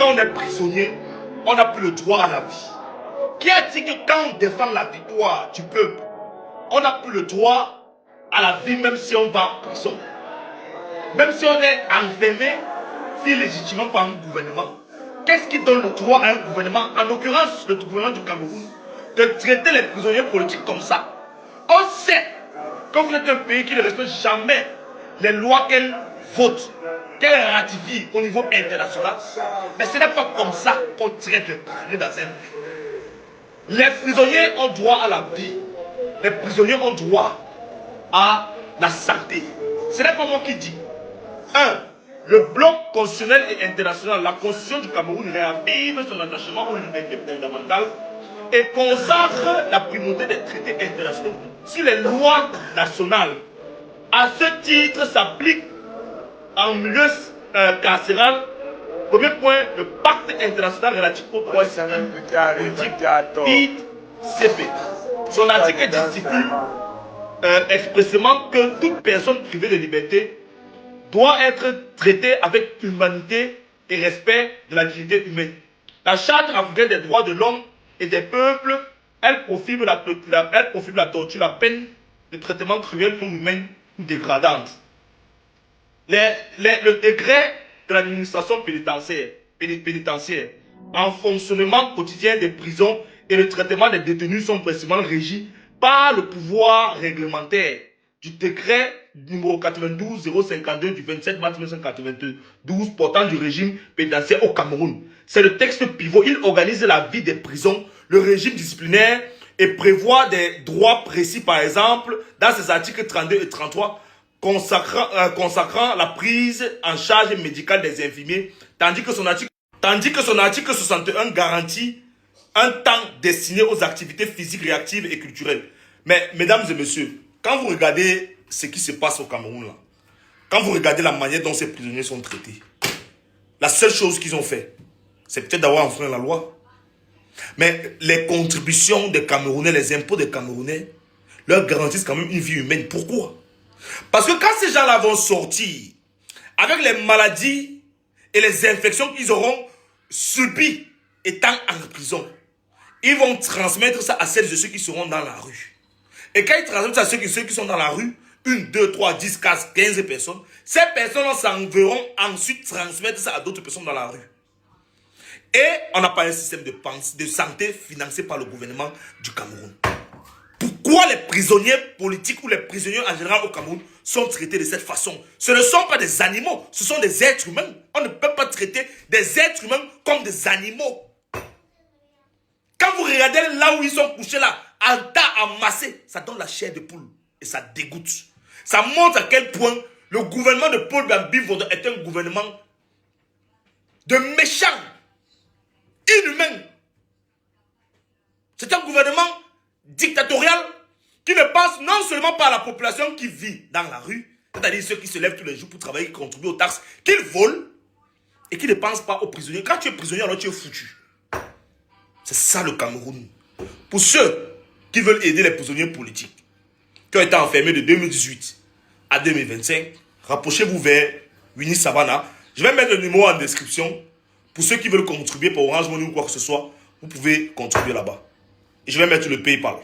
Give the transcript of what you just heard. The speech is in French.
quand on est prisonnier, on n'a plus le droit à la vie? Qui a dit que quand on défend la victoire du peuple, on n'a plus le droit à la vie même si on va en prison? Même si on est enfermé illégitimement par un gouvernement, qu'est-ce qui donne le droit à un gouvernement, en l'occurrence le gouvernement du Cameroun, de traiter les prisonniers politiques comme ça? On sait que vous êtes un pays qui ne respecte jamais les lois qu'elle vote, qu'elle ratifie au niveau international. Mais ce n'est pas comme ça qu'on traite les prisonniers dans un pays. Les prisonniers ont droit à la vie. Les prisonniers ont droit à la santé. Ce n'est pas moi qui dis. 1. Le bloc constitutionnel et international, la constitution du Cameroun réaffirme son attachement aux libertés fondamentales et consacre la primauté des traités internationaux sur les lois nationales. À ce titre s'applique en milieu carcéral, premier point, le pacte international relatif aux droits politiques, ICP. Son article stipule expressément que toute personne privée de liberté doit être traitée avec humanité et respect de la dignité humaine. La charte africaine des droits de l'homme et des peuples, elle profile la torture, la peine de traitement cruel non humain ou dégradante. Le décret de l'administration pénitentiaire en fonctionnement quotidien des prisons et le traitement des détenus sont principalement régis par le pouvoir réglementaire du décret numéro 92-052 du 27 mars 1992 portant du régime pénitentiaire au Cameroun. C'est le texte pivot. Il organise la vie des prisons, le régime disciplinaire et prévoit des droits précis, par exemple, dans ses articles 32 et 33, consacrant la prise en charge médicale des infirmiers, tandis que son article 61 garantit un temps destiné aux activités physiques, réactives et culturelles. Mais, mesdames et messieurs, quand vous regardez ce qui se passe au Cameroun, là, quand vous regardez la manière dont ces prisonniers sont traités, la seule chose qu'ils ont fait, c'est peut-être d'avoir enfreint la loi. Mais les contributions des Camerounais, les impôts des Camerounais, leur garantissent quand même une vie humaine. Pourquoi? Parce que quand ces gens-là vont sortir avec les maladies et les infections qu'ils auront subies étant en prison, ils vont transmettre ça à celles et ceux qui seront dans la rue. Et quand ils transmettent ça à ceux qui sont dans la rue, 1, 2, 3, 10, 15 personnes, ces personnes s'en verront ensuite transmettre ça à d'autres personnes dans la rue. Et on n'a pas un système de santé financé par le gouvernement du Cameroun. Pourquoi les prisonniers politiques ou les prisonniers en général au Cameroun sont traités de cette façon? Ce ne sont pas des animaux, ce sont des êtres humains. On ne peut pas traiter des êtres humains comme des animaux. Quand vous regardez là où ils sont couchés là, en tas amassé, ça donne la chair de poule et ça dégoûte. Ça montre à quel point le gouvernement de Paul Biya est un gouvernement de méchants, inhumains. C'est un gouvernement dictatorial qui ne pense non seulement pas à la population qui vit dans la rue, c'est-à-dire ceux qui se lèvent tous les jours pour travailler, qui contribuent aux taxes, qu'ils volent, et qui ne pense pas aux prisonniers. Quand tu es prisonnier, alors tu es foutu. C'est ça le Cameroun. Pour ceux qui veulent aider les prisonniers politiques, qui ont été enfermés de 2018 à 2025, rapprochez-vous vers Winnie Savannah. Je vais mettre le numéro en description. Pour ceux qui veulent contribuer par Orange Money ou quoi que ce soit, vous pouvez contribuer là-bas. Et je vais mettre le PayPal.